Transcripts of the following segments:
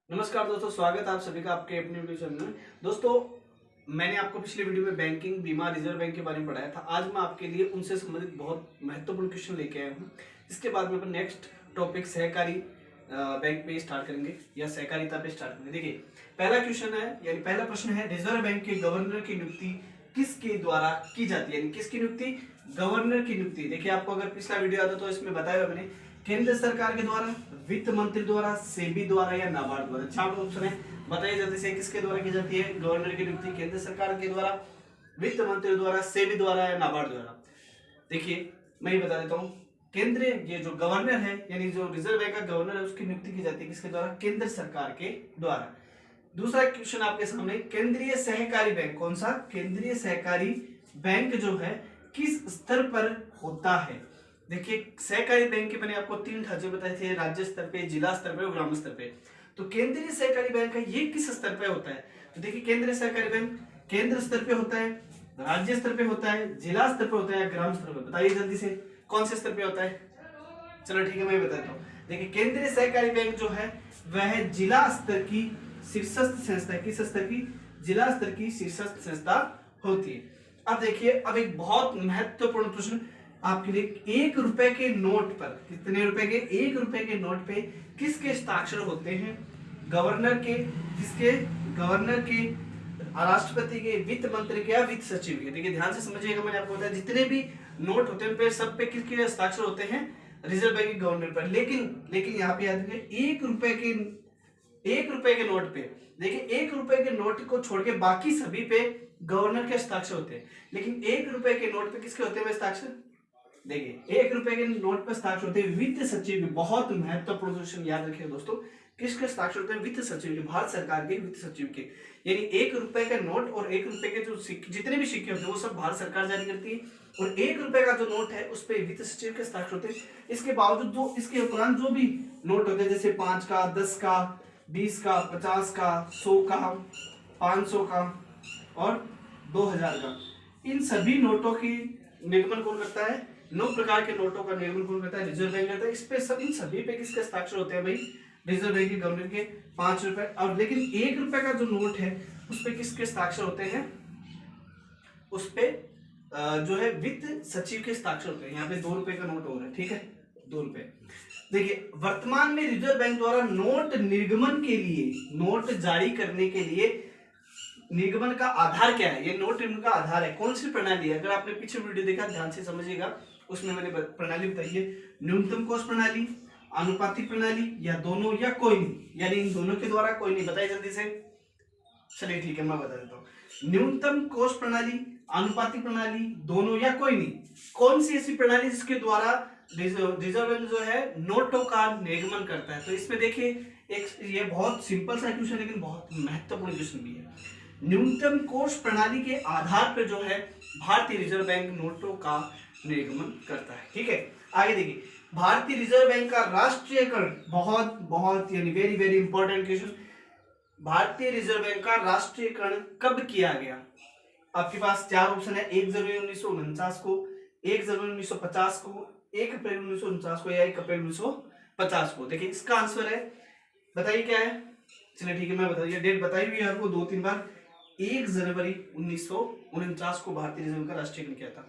नमस्कार दोस्तों, स्वागत है आप सभी का आपके अपने वीडियो चैनल में। दोस्तों, मैंने आपको पिछले वीडियो में बैंकिंग, बीमा, रिजर्व बैंक के बारे में पढ़ाया था। आज मैं आपके लिए उनसे संबंधित बहुत महत्वपूर्ण क्वेश्चन लेके आया हूँ। इसके बाद में अपन नेक्स्ट टॉपिक सहकारी बैंक पे स्टार्ट करेंगे या सहकारिता पे स्टार्ट करेंगे। देखिए, पहला क्वेश्चन है यानी पहला प्रश्न है, रिजर्व बैंक के गवर्नर की नियुक्ति किसके द्वारा की जाती है? यानी किसकी नियुक्ति? गवर्नर की नियुक्ति। देखिए, आपको अगर पिछला वीडियो आता तो इसमें बताया मैंने, केंद्र सरकार के द्वारा, वित्त मंत्री द्वारा, सेबी द्वारा या नाबार्ड द्वारा। चार ऑप्शन है, बताइए जल्दी से किसके द्वारा की जाती है गवर्नर की नियुक्ति? केंद्र सरकार के द्वारा, वित्त मंत्री द्वारा, सेबी द्वारा या नाबार्ड द्वारा। देखिए, मैं ही बता देता हूँ। केंद्रीय ये जो गवर्नर है यानी जो रिजर्व बैंक का गवर्नर है उसकी नियुक्ति की जाती है किसके द्वारा? केंद्र सरकार के द्वारा। दूसरा क्वेश्चन आपके सामने, केंद्रीय सहकारी बैंक कौन सा? केंद्रीय सहकारी बैंक जो है किस स्तर पर होता है? देखिए, सहकारी बैंक के मैंने आपको तीन ढांचे बताए थे, राज्य स्तर पे, जिला स्तर पे और ग्राम स्तर पे। तो केंद्रीय सहकारी बैंक है ये किस स्तर पे होता है? तो देखिए, केंद्रीय सहकारी बैंक केंद्र स्तर पे होता है, राज्य स्तर पे होता है, जिला स्तर पे होता है, ग्राम स्तर पे? बताइए जल्दी से कौन से स्तर पे होता है? चलो ठीक है, मैं बताता हूँ। देखिए, केंद्रीय सहकारी बैंक जो है वह जिला स्तर की शीर्षस्थ संस्था, किस स्तर की? जिला स्तर की शीर्षस्थ संस्था होती है। अब देखिए, अब एक बहुत महत्वपूर्ण प्रश्न आपके लिए, 1 रुपए के नोट पर, कितने रुपए के? 1 रुपए के नोट पे किसके हस्ताक्षर होते हैं? गवर्नर के, किसके? गवर्नर के, राष्ट्रपति के, वित्त मंत्री के या वित्त सचिव के? देखिए, ध्यान से समझिएगा, मैंने आपको बताया जितने भी नोट होते हैं उन पे सब पे किसके हस्ताक्षर होते हैं? रिजर्व बैंक के गवर्नर पर। लेकिन यहाँ पे याद रखिए, 1 रुपए के नोट पे, देखिए 1 रुपए के नोट को छोड़ के बाकी सभी पे गवर्नर के हस्ताक्षर होते हैं, लेकिन 1 रुपए के नोट पे किसके होते हैं हस्ताक्षर? देखिए, 1 रुपए के नोट पर हस्ताक्षर होते हैं वित्त सचिव के। बहुत महत्वपूर्ण क्वेश्चन, याद रखिए दोस्तों, किसके हस्ताक्षर होते हैं? वित्त सचिव के, भारत सरकार के वित्त सचिव के। यानी 1 रुपए का नोट और 1 रुपए के जो जितने भी सिक्के होते हैं वो सब भारत सरकार जारी करती है, और 1 रुपए का जो नोट है उस पर वित्त सचिव के हस्ताक्षर होते हैं। इसके बावजूद जो इसके उपरांत जो भी नोट होते हैं, जैसे 5 का, 10 का, 20 का, 50 का, 100 का, 500 का और 2000 का, इन सभी नोटों की निर्गमन कौन करता है? 9 प्रकार के नोटों का निर्गमन कौन करता है? रिजर्व बैंक करता है। इस पे सब, इन सभी पे किसके हस्ताक्षर होते हैं भाई? रिजर्व बैंक के गवर्नर के। 5 रुपए और, लेकिन 1 रुपए का जो नोट है उस पे किसके हस्ताक्षर होते हैं? उस पे जो है वित्त सचिव के हस्ताक्षर होते हैं। यहाँ पे 2 रुपए का नोट हो रहा है, ठीक है, 2 रुपए। देखिए, वर्तमान में रिजर्व बैंक द्वारा नोट निर्गमन के लिए, नोट जारी करने के लिए निर्गमन का आधार क्या है? ये नोट निर्गमन का आधार है, कौन सी प्रणाली है? अगर आपने पीछे वीडियो देखा, ध्यान से समझिएगा, उसमें मैंने प्रणाली बताई है, न्यूनतम कोष प्रणाली, अनुपातिक प्रणाली, या दोनों, या कोई नहीं, यानी इन दोनों के द्वारा कोई नहीं। बताइए जल्दी से। चलिए ठीक है, मैं बता देता हूँ। न्यूनतम कोष प्रणाली, अनुपातिक प्रणाली, दोनों या कोई नहीं। कौन सी ऐसी प्रणाली जिसके द्वारा रिजर्व बैंक जो है नोटों का निर्गमन करता है? तो इसमें देखिए, एक ये बहुत सिंपल सा क्वेश्चन लेकिन बहुत महत्वपूर्ण क्वेश्चन भी है। न्यूनतम कोष प्रणाली के आधार पर जो है भारतीय रिजर्व बैंक नोटों का निर्गमन करता है, ठीक है। आगे देखिए, भारतीय रिजर्व बैंक का राष्ट्रीयकरण, बहुत बहुत यानी वेरी वेरी इंपॉर्टेंट क्वेश्चन, भारतीय रिजर्व बैंक का राष्ट्रीयकरण कब किया गया? आपके पास 4 ऑप्शन है, 1 जनवरी 1949 को, 1 जनवरी 1950 को, 1 अप्रैल 1949 को, या 1 अप्रैल 1950 को। देखिए, इसका आंसर है, बताइए क्या है? चलिए ठीक है, मैं बताइए, डेट बताई हुई है आपको 2-3 बार। 1 जनवरी 1949 को भारतीय रिजर्व का राष्ट्रीयकरण किया था।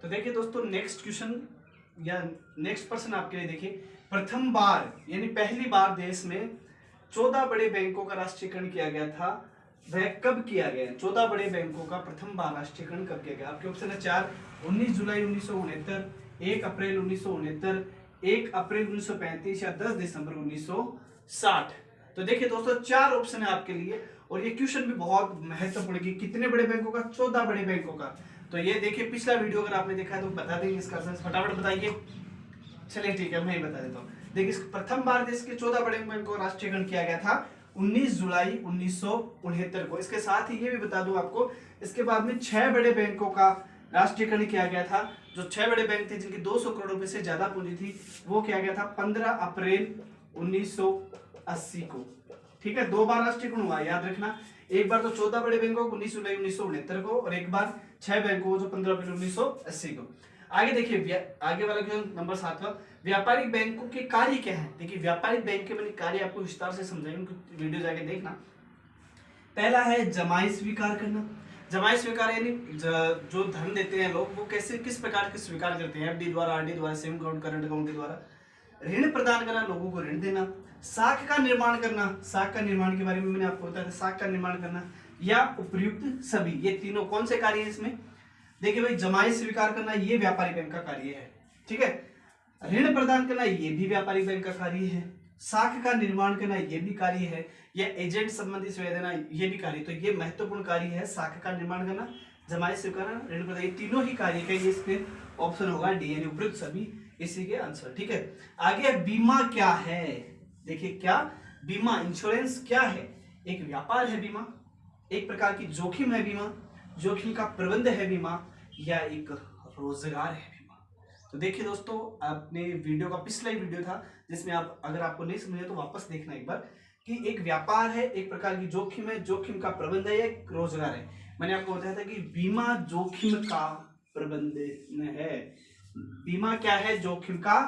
तो देखिए दोस्तों, नेक्स्ट क्वेश्चन या नेक्स्ट प्रश्न आपके लिए, देखिए, प्रथम बार यानी पहली बार देश में 14 बड़े बैंकों का राष्ट्रीयकरण किया गया था, वह कब किया गया? 14 बड़े बैंकों का प्रथम बार राष्ट्रीयकरण कब किया गया? आपके ऑप्शन है 4, 19 जुलाई 1969, 1 अप्रैल 1969, 1 अप्रैल 1935 या 10 दिसंबर 1960। तो देखिए दोस्तों, 4 ऑप्शन है आपके लिए, और ये क्वेश्चन भी बहुत महत्वपूर्ण है कि कितने बड़े बैंकों का? 14 बड़े बैंकों का। तो ये देखिए, पिछला वीडियो अगर आपने देखा है तो बता देंगे इसका आंसर, फटाफट बताइए। चलिए ठीक है, मैं ही बता देता हूँ। देखिए, प्रथम बार देश के 14 बड़े बैंकों का राष्ट्रीयकरण किया गया था 19 जुलाई 1969 को। इसके साथ ही ये भी बता दूं आपको, इसके बाद में 6 बड़े बैंकों का राष्ट्रीयकरण किया गया था। जो 6 बड़े बैंक थे जिनकी 200 करोड़ रुपए से ज्यादा पूंजी थी, वो किया गया था 15 अप्रैल 1980 को, ठीक है। 2 बार राष्ट्रीयकरण हुआ, याद रखना। एक बार तो 14 बड़े बैंकों को 19 जुलाई 1969 को, और एक बार 6 बैंकों को जो 15 अप्रैल 1980 को। आगे देखिए, आगे वाला क्वेश्चन नंबर 7वां, व्यापारिक बैंकों के कार्य क्या है। देखिए व्यापारिक बैंक के मैंने कार्य आपको विस्तार से समझाएंगे, वीडियो जाके देखना। पहला है जमाई स्वीकार करना। जमाई स्वीकार यानी जो धन देते हैं लोग वो कैसे किस प्रकार के स्वीकार करते हैं, एफडी द्वारा, आरडी द्वारा, सेविंग अकाउंट, करंट अकाउंट के द्वारा। ऋण प्रदान करना, लोगों को ऋण देना। साख का निर्माण करना, साख का निर्माण के बारे में मैंने आपको बताया था, साख का निर्माण करना या उपयुक्त सभी, ये तीनों कौन से कार्य है इसमें। देखिए भाई, जमाई स्वीकार करना ये व्यापारिक बैंक का कार्य है, ठीक है। ऋण प्रदान करना ये भी व्यापारिक बैंक का कार्य है। साख का निर्माण करना ये भी कार्य है, या एजेंट संबंधी सेवा देना ये भी कार्य। तो ये महत्वपूर्ण कार्य है, साख का निर्माण करना, जमाई स्वीकार करना, ऋण प्रदान, ये तीनों ही कार्य का, ये इसमें ऑप्शन होगा डी यानी उपयुक्त सभी, इसी के आंसर, ठीक है। आगे बीमा क्या है। देखिए क्या बीमा, इंश्योरेंस क्या है। एक व्यापार है बीमा, एक प्रकार की जोखिम है बीमा, जोखिम का प्रबंध है बीमा, या एक रोजगार है बीमा। तो देखिए दोस्तों, आपने वीडियो का पिछला ही वीडियो था जिसमें आप, अगर आपको नहीं समझे तो वापस देखना एक बार, कि एक व्यापार है, एक प्रकार की जोखिम है, जोखिम का प्रबंध है, या एक रोजगार है। मैंने आपको बताया था कि बीमा जोखिम का प्रबंधन है। बीमा क्या है, जोखिम का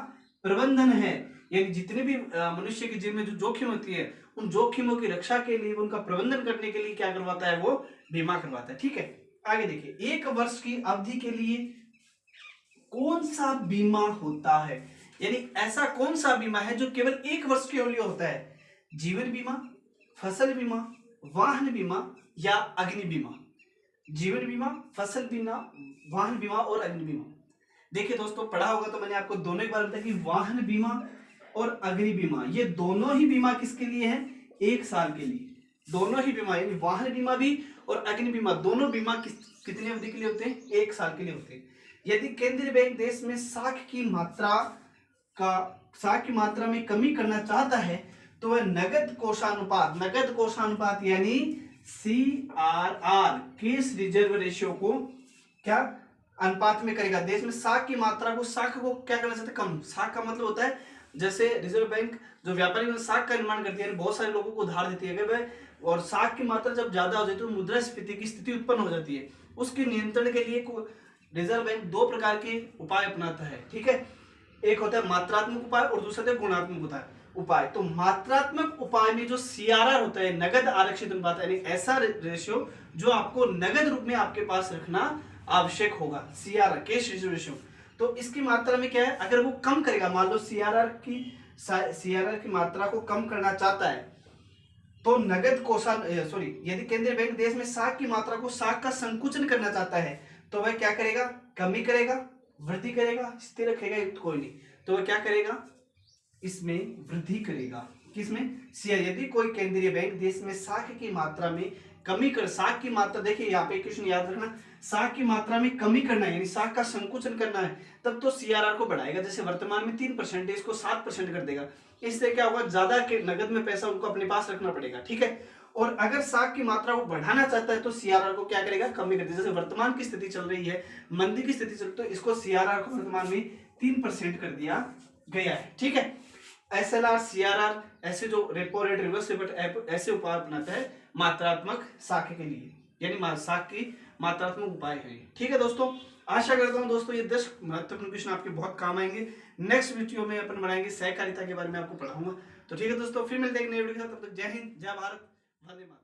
प्रबंधन है, यानी जितने भी मनुष्य के जीवन में जो जोखिम होती है उन जोखिमों की रक्षा के लिए, उनका प्रबंधन करने के लिए क्या करवाता है, वो बीमा करवाता है, ठीक है। आगे देखिए, 1 वर्ष की अवधि के लिए कौन सा बीमा होता है, यानी ऐसा कौन सा बीमा है जो केवल 1 वर्ष के लिए होता है। जीवन बीमा, फसल बीमा, वाहन बीमा या अग्नि बीमा। जीवन बीमा, फसल बीमा, वाहन बीमा और अग्नि बीमा। देखिए दोस्तों, पढ़ा होगा तो मैंने आपको दोनों एक बार बताया कि वाहन बीमा और अग्नि बीमा, ये दोनों ही बीमा किसके लिए है, 1 साल के लिए। दोनों ही बीमा, यानी वाहन बीमा भी और अग्नि बीमा, दोनों बीमा कितनी अवधि के लिए होते हैं, 1 साल के लिए होते हैं। यदि केंद्रीय बैंक देश में साख की मात्रा में कमी करना चाहता है तो वह नगद कोषानुपात यानी CRR, केस रिजर्व रेशियो को क्या अनुपात में करेगा। देश में साख की मात्रा को, साख को क्या करना चाहते हैं, कम। साख का मतलब होता है, जैसे रिजर्व बैंक जो व्यापारी साख का निर्माण करती है, बहुत सारे लोगों को उधार देती है, अगर वह और साख की मात्रा जब ज्यादा हो जाती है तो मुद्रास्फीति की स्थिति उत्पन्न हो जाती है। उसके नियंत्रण के लिए रिजर्व बैंक 2 प्रकार के उपाय अपनाता है, ठीक है। एक होता है मात्रात्मक उपाय और दूसरा होता है गुणात्मक उपाय। तो मात्रात्मक उपाय में जो CRR होता है, नगद आरक्षित अनुपात, यानी ऐसा रेशियो जो आपको नगद रूप में आपके पास रखना आवश्यक होगा, CRR, कैश रिजर्व रेशियो। तो इसकी मात्रा में क्या है, अगर वो कम करेगा, मान लो CRR की मात्रा को कम करना चाहता है तो यदि केंद्रीय बैंक देश में साख की मात्रा को, साख का संकुचन करना चाहता है तो वह क्या करेगा, कमी करेगा, वृद्धि करेगा, स्थिर रखेगा, कोई नहीं, तो वह क्या करेगा, इसमें वृद्धि करेगा। किसमें, यदि कोई केंद्रीय बैंक देश में साख की मात्रा में कमी कर, साख की मात्रा, देखिए यहाँ पे क्वेश्चन याद रखना, साख की मात्रा में कमी करना है, यानी साख का संकुचन करना है, तब तो CRR को बढ़ाएगा। जैसे वर्तमान में 3% है, इसको 7% कर देगा। इससे क्या होगा, ज्यादा के नगद में पैसा उनको अपने पास रखना पड़ेगा, ठीक है। और अगर साख की मात्रा को बढ़ाना चाहता है तो CRR को क्या करेगा, कमी कर देगा। जैसे वर्तमान की स्थिति चल रही है, मंदी की स्थिति चल रही है, तो इसको CRR को वर्तमान में 3% कर दिया गया है, ठीक है। SLR, CRR, ऐसे जो repo rate, reverse repo rate, ऐसे उपाय अपनाता है मात्रात्मक साख के लिए, यानी साख की मात्रात्मक उपाय है, ठीक है दोस्तों। आशा करता हूं दोस्तों ये 10 महत्वपूर्ण क्वेश्चन आपके बहुत काम आएंगे। नेक्स्ट वीडियो में अपन बनाएंगे सहकारिता के बारे में, आपको पढ़ाऊंगा। तो ठीक है दोस्तों, फिर मिलते हैं एक नई वीडियो के साथ, तब तक जय हिंद, जय भारत, वंदे मातरम।